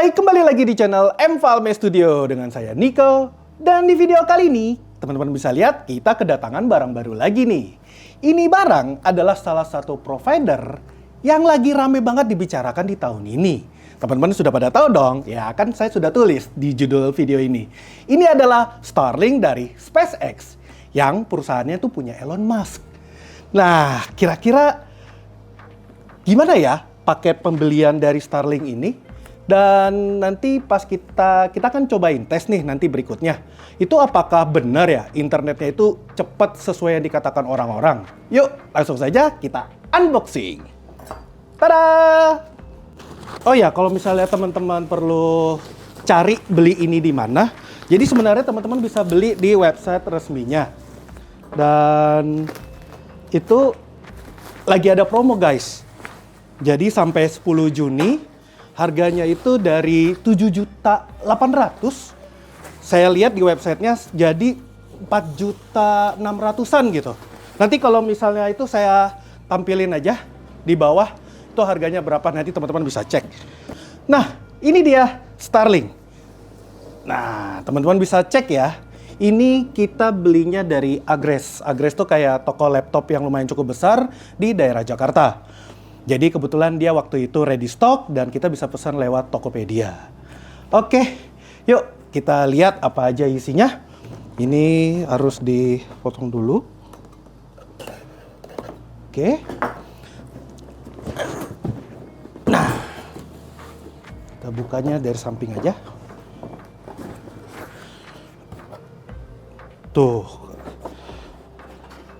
Hai, kembali lagi di channel MValme Studio dengan saya Nico. Dan di video kali ini, teman-teman bisa lihat kita kedatangan barang baru lagi nih. Ini barang adalah salah satu provider yang lagi rame banget dibicarakan di tahun ini. Teman-teman sudah pada tahu dong, ya kan saya sudah tulis di judul video ini. Ini adalah Starlink dari SpaceX yang perusahaannya tuh punya Elon Musk. Nah, kira-kira gimana ya paket pembelian dari Starlink ini? Dan nanti pas kita kan cobain tes nih nanti berikutnya. Itu apakah benar ya internetnya itu cepat sesuai yang dikatakan orang-orang? Yuk, langsung saja kita unboxing. Tada! Oh ya, kalau misalnya teman-teman perlu cari beli ini di mana, jadi sebenarnya teman-teman bisa beli di website resminya. Dan itu lagi ada promo guys. Jadi sampai 10 Juni harganya itu dari 7.800.000. Saya lihat di websitenya jadi 4.600.000-an gitu. Nanti kalau misalnya itu saya tampilin aja di bawah itu harganya berapa, nanti teman-teman bisa cek. Nah, ini dia Starlink. Nah, teman-teman bisa cek ya. Ini kita belinya dari Agres. Agres tuh kayak toko laptop yang lumayan cukup besar di daerah Jakarta. Jadi kebetulan dia waktu itu ready stock dan kita bisa pesan lewat Tokopedia. Oke, yuk kita lihat apa aja isinya. Ini harus dipotong dulu. Oke. Nah, kita bukanya dari samping aja. Tuh.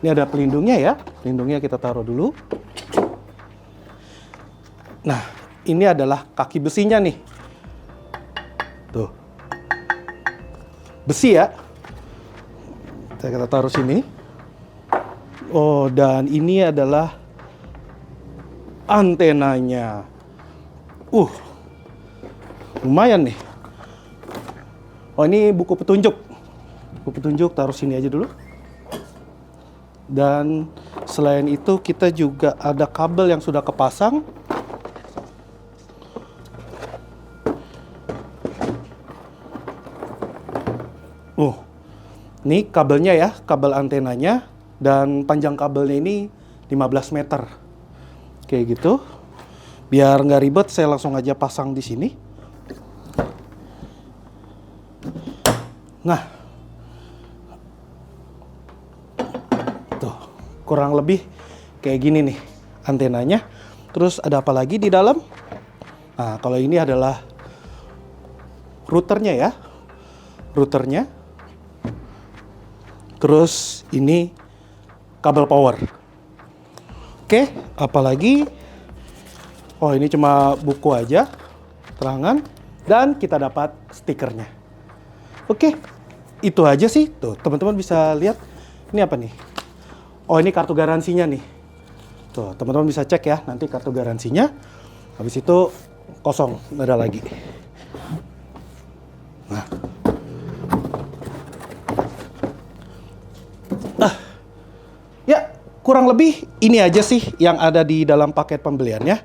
Ini ada pelindungnya ya. Pelindungnya kita taruh dulu. Nah, ini adalah kaki besinya nih. Tuh. Besi ya. Kita taruh sini. Oh, dan ini adalah antenanya. Lumayan nih. Oh, ini buku petunjuk. Buku petunjuk taruh sini aja dulu. Dan selain itu kita juga ada kabel yang sudah kepasang. Ini kabelnya ya, kabel antenanya, dan panjang kabelnya ini 15 meter. Kayak gitu. Biar nggak ribet, saya langsung aja pasang di sini. Nah, tuh, kurang lebih kayak gini nih antenanya. Terus ada apa lagi di dalam? Nah, kalau ini adalah routernya ya, routernya. Terus ini kabel power. Oke, apalagi? Oh, ini cuma buku aja, terangan, dan kita dapat stikernya. Oke, itu aja sih. Tuh, teman-teman bisa lihat. Ini apa nih? Oh, ini kartu garansinya nih. Tuh, teman-teman bisa cek ya nanti kartu garansinya. Habis itu kosong, nggak ada lagi. Nah. Ya, kurang lebih ini aja sih yang ada di dalam paket pembeliannya.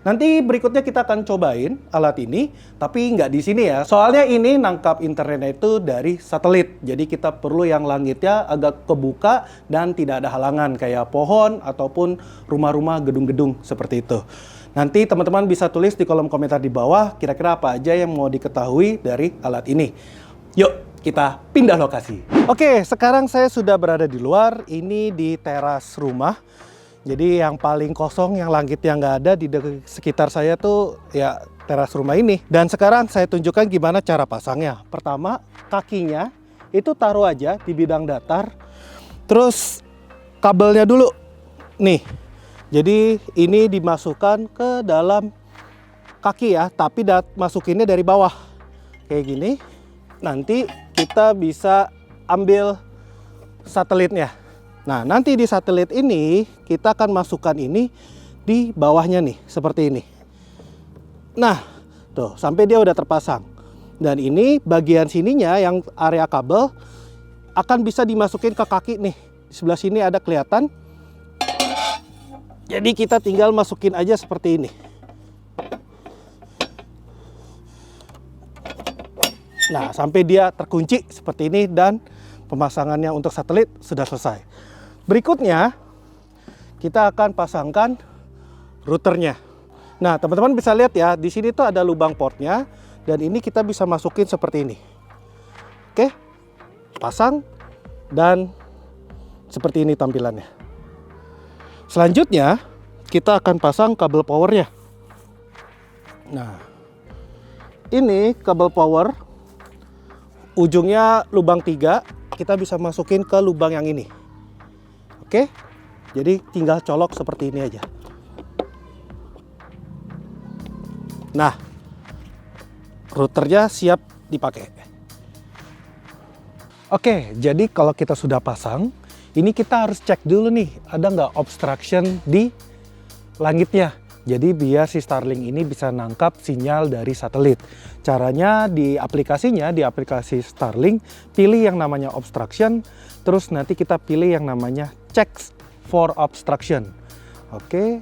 Nanti berikutnya kita akan cobain alat ini, tapi nggak di sini ya. Soalnya ini nangkap internetnya itu dari satelit. Jadi kita perlu yang langitnya agak kebuka dan tidak ada halangan kayak pohon ataupun rumah-rumah, gedung-gedung seperti itu. Nanti teman-teman bisa tulis di kolom komentar di bawah kira-kira apa aja yang mau diketahui dari alat ini. Yuk, kita pindah lokasi. Oke, sekarang saya sudah berada di luar. Ini di teras rumah. Jadi yang paling kosong, yang langit yang nggak ada di sekitar saya tuh ya teras rumah ini. Dan sekarang saya tunjukkan gimana cara pasangnya. Pertama, kakinya itu taruh aja di bidang datar. Terus kabelnya dulu. Nih, jadi ini dimasukkan ke dalam kaki ya. Tapi masukinnya dari bawah. Kayak gini. Nanti kita bisa ambil satelitnya. Nah, nanti di satelit ini kita akan masukkan ini di bawahnya nih, seperti ini. Nah, tuh sampai dia udah terpasang. Dan ini bagian sininya yang area kabel akan bisa dimasukin ke kaki nih. Di sebelah sini ada kelihatan. Jadi kita tinggal masukin aja seperti ini. Nah, sampai dia terkunci seperti ini dan pemasangannya untuk satelit sudah selesai. Berikutnya, kita akan pasangkan routernya. Nah, teman-teman bisa lihat ya, di sini tuh ada lubang portnya dan ini kita bisa masukin seperti ini. Oke, pasang dan seperti ini tampilannya. Selanjutnya, kita akan pasang kabel powernya. Nah, ini kabel power, ujungnya lubang 3, kita bisa masukin ke lubang yang ini. Oke, jadi tinggal colok seperti ini aja. Nah, routernya siap dipakai. Oke, jadi kalau kita sudah pasang, ini kita harus cek dulu nih, ada nggak obstruction di langitnya. Jadi biar si Starlink ini bisa nangkap sinyal dari satelit. Caranya di aplikasinya, di aplikasi Starlink, pilih yang namanya obstruction, terus nanti kita pilih yang namanya check for obstruction. Oke,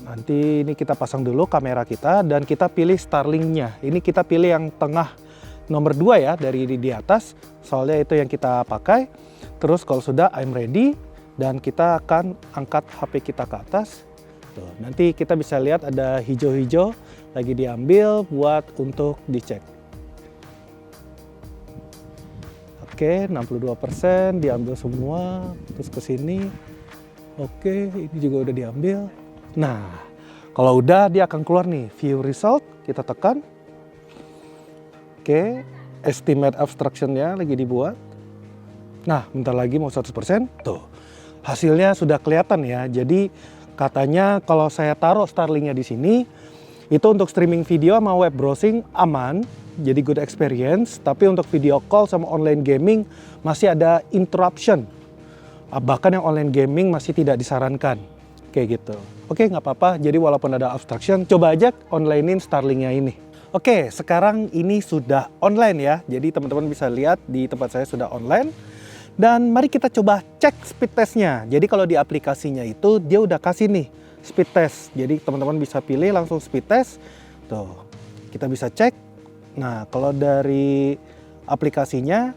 nanti ini kita pasang dulu kamera kita dan kita pilih Starlink-nya. Ini kita pilih yang tengah nomor 2 ya, dari di atas, soalnya itu yang kita pakai. Terus kalau sudah I'm ready dan kita akan angkat HP kita ke atas. Tuh, nanti kita bisa lihat ada hijau-hijau lagi diambil buat untuk dicek. Oke, 62% diambil semua, terus ke sini. Oke, ini juga udah diambil. Nah, kalau udah dia akan keluar nih, view result, kita tekan. Oke, estimate obstruction-nya lagi dibuat. Nah, bentar lagi mau 100%, tuh. Hasilnya sudah kelihatan ya. Jadi katanya kalau saya taruh Starlink-nya di sini, itu untuk streaming video sama web browsing aman, jadi good experience. Tapi untuk video call sama online gaming masih ada interruption. Bahkan yang online gaming masih tidak disarankan. Kayak gitu. Oke, nggak apa-apa. Jadi walaupun ada obstruction, coba aja onlinein Starlink-nya ini. Oke, sekarang ini sudah online ya. Jadi teman-teman bisa lihat di tempat saya sudah online. Dan mari kita coba cek speed testnya. Jadi kalau di aplikasinya itu dia udah kasih nih speed test. Jadi teman-teman bisa pilih langsung speed test. Tuh, kita bisa cek. Nah, kalau dari aplikasinya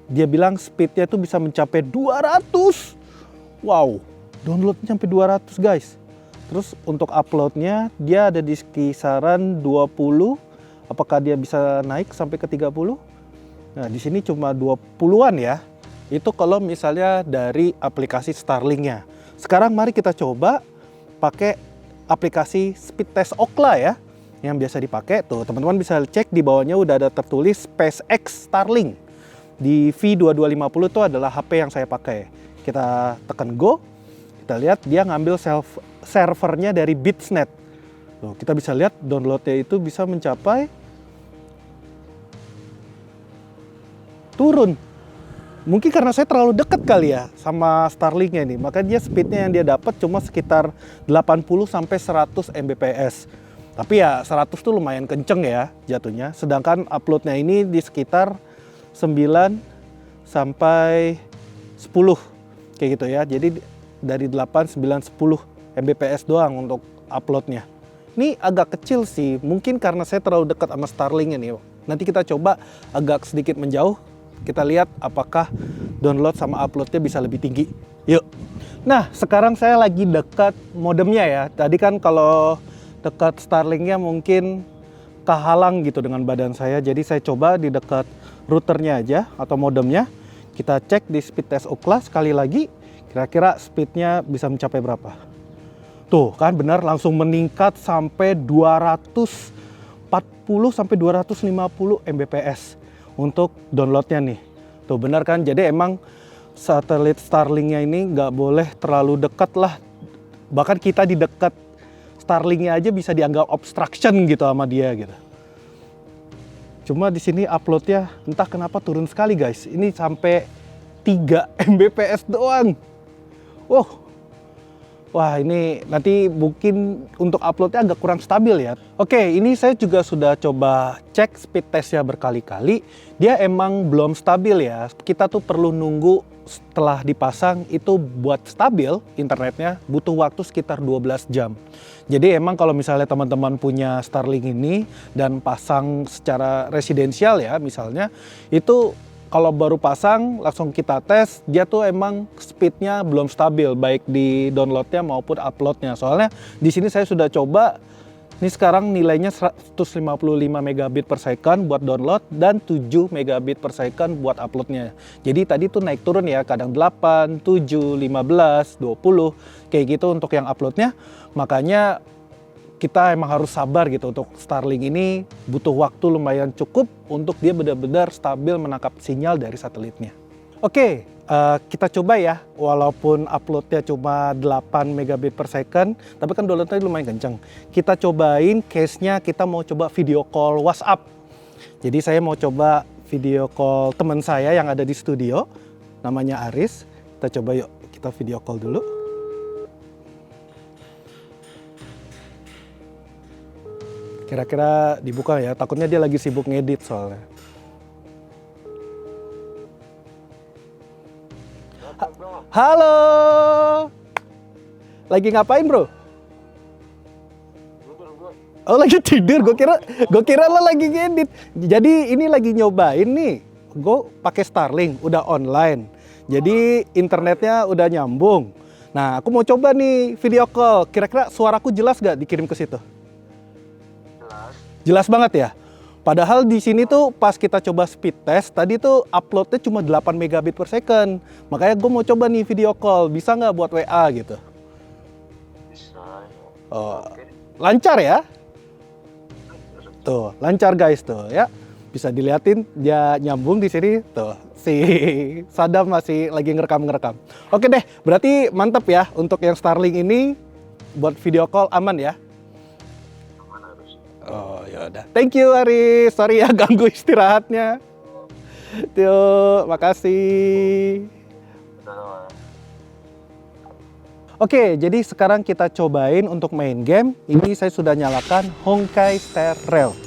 dia bilang speednya itu bisa mencapai 200. Wow, downloadnya sampai 200 guys. Terus untuk uploadnya dia ada di kisaran 20. Apakah dia bisa naik sampai ke 30? Nah, di sini cuma 20-an ya. Itu kalau misalnya dari aplikasi Starlink-nya. Sekarang mari kita coba pakai aplikasi speed test Ookla ya, yang biasa dipakai. Tuh, teman-teman bisa cek di bawahnya udah ada tertulis SpaceX Starlink. Di V2250 itu adalah HP yang saya pakai. Kita tekan go, kita lihat dia ngambil servernya dari Bitsnet. Tuh, kita bisa lihat downloadnya itu bisa mencapai turun. Mungkin karena saya terlalu dekat kali ya sama Starlink-nya ini, maka dia speednya yang dia dapat cuma sekitar 80 sampai 100 Mbps. Tapi ya 100 tuh lumayan kenceng ya jatuhnya. Sedangkan uploadnya ini di sekitar 9 sampai 10 kayak gitu ya. Jadi dari 8, 9, 10 Mbps doang untuk uploadnya. Ini agak kecil sih, mungkin karena saya terlalu dekat sama Starlink ini. Nanti kita coba agak sedikit menjauh. Kita lihat apakah download sama uploadnya bisa lebih tinggi. Yuk. Nah, sekarang saya lagi dekat modemnya ya. Tadi kan kalau dekat Starlink-nya mungkin kehalang gitu dengan badan saya. Jadi saya coba di dekat routernya aja atau modemnya. Kita cek di speed test Ookla sekali lagi. Kira-kira speednya bisa mencapai berapa. Tuh kan benar langsung meningkat sampai 240 sampai 250 Mbps. Untuk downloadnya nih. Tuh benar kan, jadi emang satelit Starlink-nya ini nggak boleh terlalu dekat lah. Bahkan kita di dekat Starlink-nya aja bisa dianggap obstruction gitu sama dia gitu. Cuma di sini uploadnya entah kenapa turun sekali guys. Ini sampai 3 Mbps doang. Wow, Wah, ini nanti mungkin untuk uploadnya agak kurang stabil ya. Oke, ini saya juga sudah coba cek speed testnya berkali-kali. Dia emang belum stabil ya. Kita tuh perlu nunggu setelah dipasang itu buat stabil internetnya butuh waktu sekitar 12 jam. Jadi emang kalau misalnya teman-teman punya Starlink ini dan pasang secara residensial ya misalnya, itu kalau baru pasang langsung kita tes, dia tuh emang speednya belum stabil baik di downloadnya maupun uploadnya. Soalnya di sini saya sudah coba, ini sekarang nilainya 155 megabit per second buat download dan 7 megabit per second buat uploadnya. Jadi tadi tuh naik turun ya, kadang 8, 7, 15, 20 kayak gitu untuk yang uploadnya. Makanya kita emang harus sabar gitu untuk Starlink ini butuh waktu lumayan cukup untuk dia benar-benar stabil menangkap sinyal dari satelitnya. Oke, kita coba ya, walaupun uploadnya cuma 8 megabit per second, tapi kan downloadnya lumayan kenceng. Kita cobain case-nya, kita mau coba video call WhatsApp. Jadi saya mau coba video call teman saya yang ada di studio, namanya Aris. Kita coba yuk, kita video call dulu. Kira-kira dibuka ya, takutnya dia lagi sibuk ngedit soalnya. Halo, lagi ngapain bro? Oh lagi tidur, gue kira lo lagi ngedit. Jadi ini lagi nyobain nih, gue pakai Starlink, udah online. Jadi internetnya udah nyambung. Nah aku mau coba nih video call, kira-kira suaraku jelas gak dikirim ke situ? Jelas banget ya. Padahal di sini tuh pas kita coba speed test, tadi tuh uploadnya cuma 8 megabit per second. Makanya gue mau coba nih video call, bisa nggak buat WA gitu? Bisa. Oh, lancar ya? Tuh, lancar guys tuh ya. Bisa diliatin dia nyambung di sini tuh. Si Sadam masih lagi ngerekam. Oke deh, berarti mantep ya untuk yang Starlink ini buat video call aman ya? Oh yaudah, thank you Aris, sorry ya ganggu istirahatnya. Yuk, makasih. Oke, jadi sekarang kita cobain untuk main game. Ini saya sudah nyalakan Honkai Star Rail.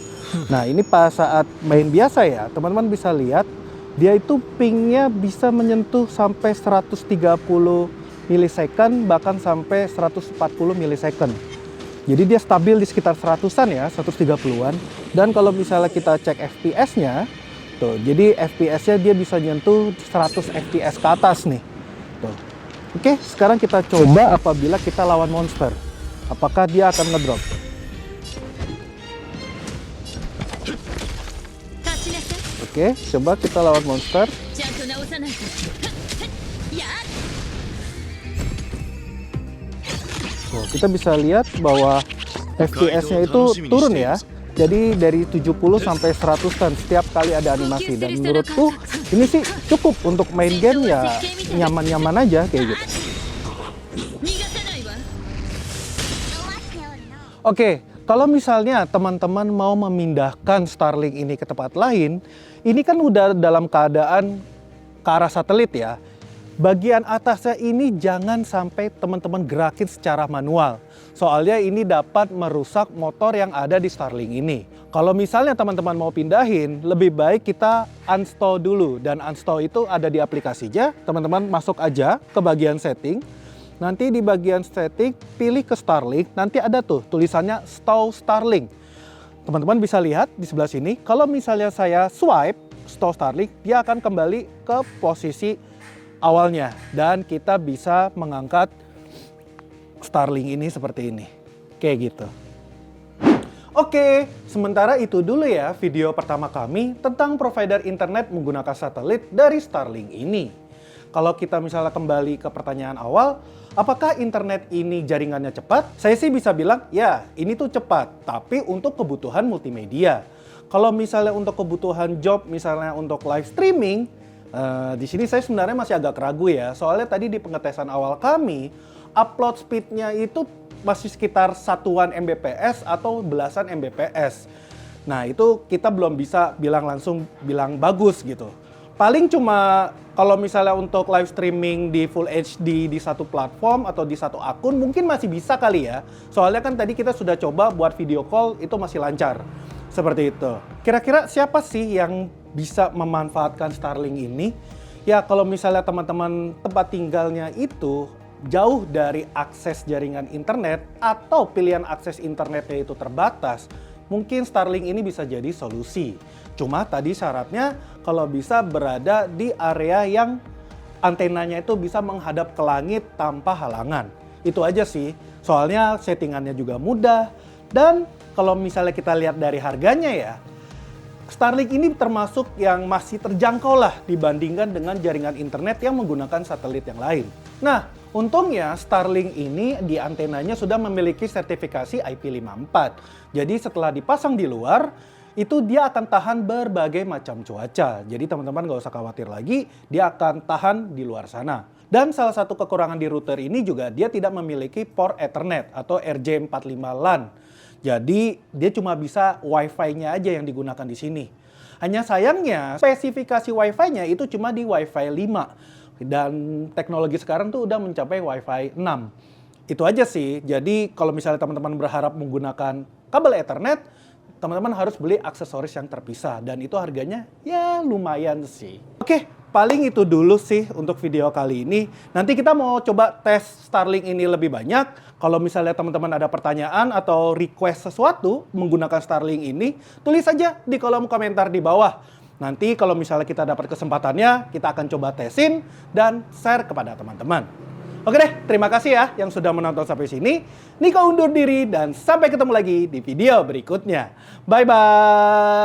Nah ini pas saat main biasa ya, teman-teman bisa lihat dia itu pingnya bisa menyentuh sampai 130 milisecond, bahkan sampai 140 milisecond. Jadi dia stabil di sekitar 100-an ya, 130-an. Dan kalau misalnya kita cek FPS-nya, tuh, jadi FPS-nya dia bisa nyentuh 100 FPS ke atas nih. Tuh. Oke, sekarang kita coba apabila kita lawan monster. Apakah dia akan ngedrop? Oke, coba kita lawan monster. Tuh, kita bisa lihat bahwa FPS-nya itu turun ya. Jadi dari 70 sampai 100-an setiap kali ada animasi. Dan menurutku ini sih cukup untuk main game ya, nyaman-nyaman aja kayak gitu. Oke, kalau misalnya teman-teman mau memindahkan Starlink ini ke tempat lain, ini kan udah dalam keadaan ke arah satelit ya. Bagian atasnya ini jangan sampai teman-teman gerakin secara manual. Soalnya ini dapat merusak motor yang ada di Starlink ini. Kalau misalnya teman-teman mau pindahin, lebih baik kita uninstall dulu. Dan uninstall itu ada di aplikasinya. Teman-teman masuk aja ke bagian setting. Nanti di bagian setting, pilih ke Starlink. Nanti ada tuh tulisannya Stall Starlink. Teman-teman bisa lihat di sebelah sini. Kalau misalnya saya swipe Stall Starlink, dia akan kembali ke posisi awalnya dan kita bisa mengangkat Starlink ini seperti ini kayak gitu. Oke, sementara itu dulu ya video pertama kami tentang provider internet menggunakan satelit dari Starlink ini. Kalau kita misalnya kembali ke pertanyaan awal, apakah internet ini jaringannya cepat? Saya sih bisa bilang ya ini tuh cepat, tapi untuk kebutuhan multimedia. Kalau misalnya untuk kebutuhan job, misalnya untuk live streaming, di sini saya sebenarnya masih agak ragu ya, soalnya tadi di pengetesan awal kami, upload speednya itu masih sekitar satuan Mbps atau belasan Mbps. Nah itu kita belum bisa bilang langsung bilang bagus gitu. Paling cuma Kalau misalnya untuk live streaming di Full HD di satu platform atau di satu akun mungkin masih bisa kali ya. Soalnya kan tadi kita sudah coba buat video call itu masih lancar. Seperti itu. Kira-kira siapa sih yang bisa memanfaatkan Starlink ini? Ya kalau misalnya teman-teman tempat tinggalnya itu jauh dari akses jaringan internet atau pilihan akses internetnya itu terbatas, mungkin Starlink ini bisa jadi solusi. Cuma tadi syaratnya kalau bisa berada di area yang antenanya itu bisa menghadap ke langit tanpa halangan. Itu aja sih. Soalnya settingannya juga mudah. Dan kalau misalnya kita lihat dari harganya ya, Starlink ini termasuk yang masih terjangkau lah dibandingkan dengan jaringan internet yang menggunakan satelit yang lain. Nah, untungnya Starlink ini di antenanya sudah memiliki sertifikasi IP54. Jadi setelah dipasang di luar, itu dia akan tahan berbagai macam cuaca. Jadi teman-teman gak usah khawatir lagi, dia akan tahan di luar sana. Dan salah satu kekurangan di router ini juga dia tidak memiliki port Ethernet atau RJ45 LAN. Jadi dia cuma bisa Wi-Fi-nya aja yang digunakan di sini. Hanya sayangnya spesifikasi Wi-Fi-nya itu cuma di Wi-Fi 5. Dan teknologi sekarang tuh udah mencapai Wi-Fi 6. Itu aja sih. Jadi kalau misalnya teman-teman berharap menggunakan kabel Ethernet, teman-teman harus beli aksesoris yang terpisah. Dan itu harganya ya lumayan sih. Oke, paling itu dulu sih untuk video kali ini. Nanti kita mau coba tes Starlink ini lebih banyak. Kalau misalnya teman-teman ada pertanyaan atau request sesuatu menggunakan Starlink ini, tulis saja di kolom komentar di bawah. Nanti kalau misalnya kita dapat kesempatannya, kita akan coba tesin dan share kepada teman-teman. Oke deh, terima kasih ya yang sudah menonton sampai sini. Niko undur diri dan sampai ketemu lagi di video berikutnya. Bye-bye.